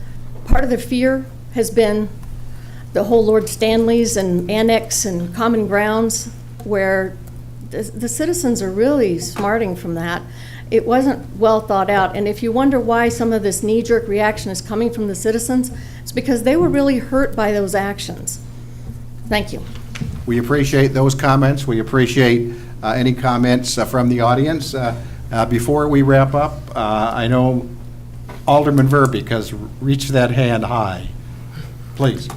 part of the fear has been the whole Lord Stanley's and Annex and Common Grounds, where the citizens are really smarting from that. It wasn't well thought out, and if you wonder why some of this knee-jerk reaction is coming from the citizens, it's because they were really hurt by those actions. Thank you. We appreciate those comments. We appreciate any comments from the audience. Before we wrap up, I know Alderman Verbeek has reached that hand high. Please.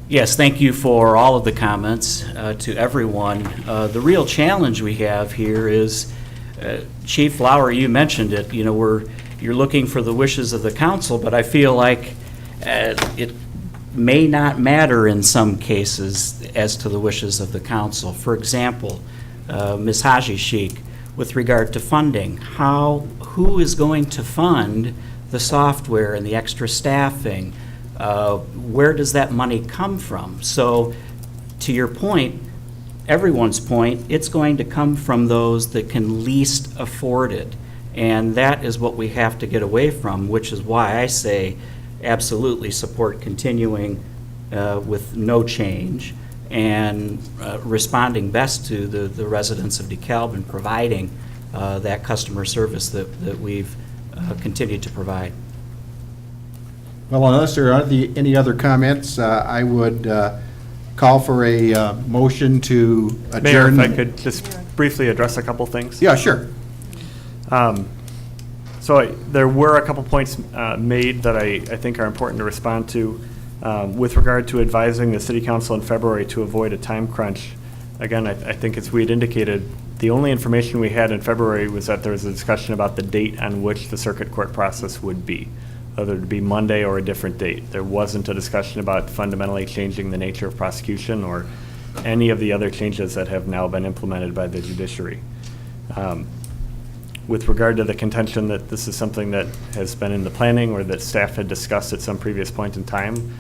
Yes, thank you for all of the comments to everyone. The real challenge we have here is, Chief Lauer, you mentioned it, you're looking for the wishes of the council, but I feel like it may not matter in some cases as to the wishes of the council. For example, Ms. Haji Sheikh, with regard to funding, who is going to fund the software and the extra staffing? Where does that money come from? So, to your point, everyone's point, it's going to come from those that can least afford it. And that is what we have to get away from, which is why I say absolutely support continuing with no change and responding best to the residents of DeKalb and providing that customer service that we've continued to provide. Well, unless there are any other comments, I would call for a motion to adjourn. Mayor, if I could just briefly address a couple things. Yeah, sure. So there were a couple points made that I think are important to respond to. With regard to advising the City Council in February to avoid a time crunch, again, I think as we had indicated, the only information we had in February was that there was a discussion about the date on which the circuit court process would be, whether it be Monday or a different date. There wasn't a discussion about fundamentally changing the nature of prosecution or any of the other changes that have now been implemented by the judiciary. With regard to the contention that this is something that has been in the planning or that staff had discussed at some previous point in time,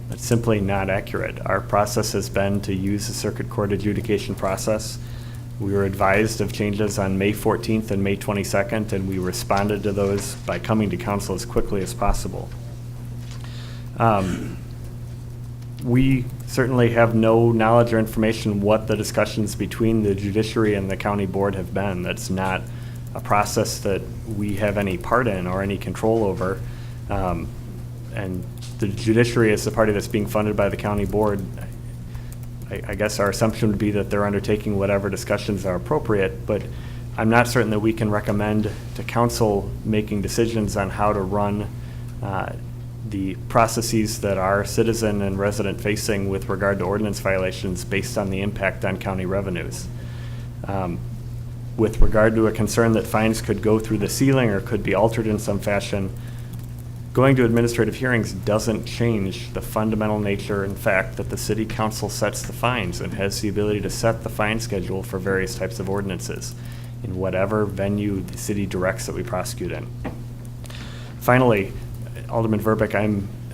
that's simply not accurate. Our process has been to use the circuit court adjudication process. We were advised of changes on May 14th and May 22nd, and we responded to those by coming to council as quickly as possible. We certainly have no knowledge or information what the discussions between the judiciary and the county board have been. That's not a process that we have any part in or any control over. And the judiciary is the party that's being funded by the county board. I guess our assumption would be that they're undertaking whatever discussions are appropriate, but I'm not certain that we can recommend to council making decisions on how to run the processes that are citizen and resident facing with regard to ordinance violations based on the impact on county revenues. With regard to a concern that fines could go through the ceiling or could be altered in some fashion, going to administrative hearings doesn't change the fundamental nature and fact that the city council sets the fines and has the ability to set the fine schedule for various types of ordinances in whatever venue the city directs that we prosecute in. Finally, Alderman Verbeek,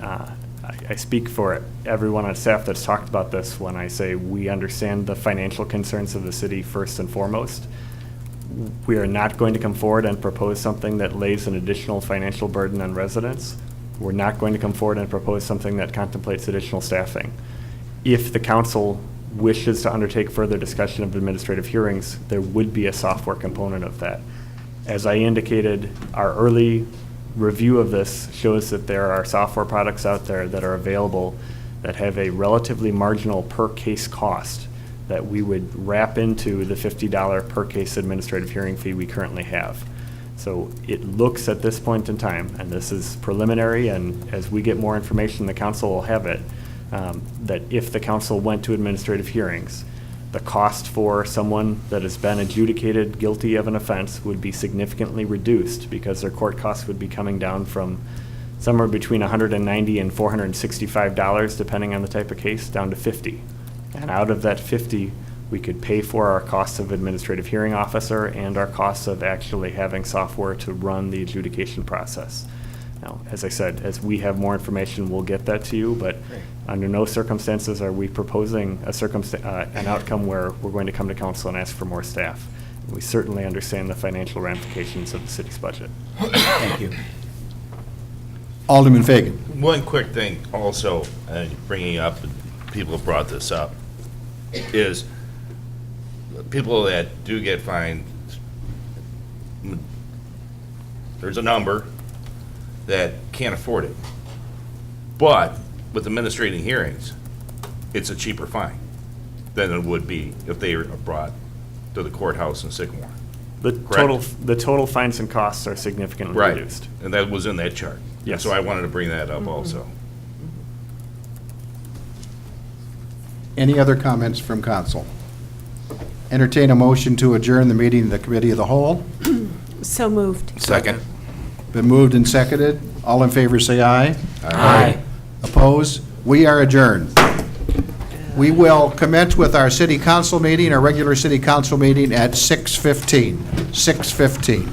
I speak for everyone on staff that's talked about this when I say we understand the financial concerns of the city first and foremost. We are not going to come forward and propose something that lays an additional financial burden on residents. We're not going to come forward and propose something that contemplates additional staffing. If the council wishes to undertake further discussion of administrative hearings, there would be a software component of that. As I indicated, our early review of this shows that there are software products out there that are available that have a relatively marginal per case cost that we would wrap into the $50 per case administrative hearing fee we currently have. So it looks at this point in time, and this is preliminary, and as we get more information, the council will have it, that if the council went to administrative hearings, the cost for someone that has been adjudicated guilty of an offense would be significantly reduced because their court costs would be coming down from somewhere between $190 and $465, depending on the type of case, down to $50. And out of that $50, we could pay for our costs of administrative hearing officer and our costs of actually having software to run the adjudication process. Now, as I said, as we have more information, we'll get that to you, but under no circumstances are we proposing an outcome where we're going to come to council and ask for more staff. We certainly understand the financial ramifications of the city's budget. Thank you. Alderman Fagan. One quick thing also, bringing up, and people have brought this up, is people that do get fined, there's a number that can't afford it. But with administrating hearings, it's a cheaper fine than it would be if they were brought to the courthouse in Sycamore. The total fines and costs are significantly Right, reduced. and that was in that chart. Yes. So I wanted to bring that up also. Any other comments from council? Entertain a motion to adjourn the meeting of the Committee of the Whole. So moved. Second. Been moved and seconded. All in favor, say aye. Aye. Opposed? We are adjourned. We will commence with our city council meeting, our regular city council meeting at 6:15. 6:15.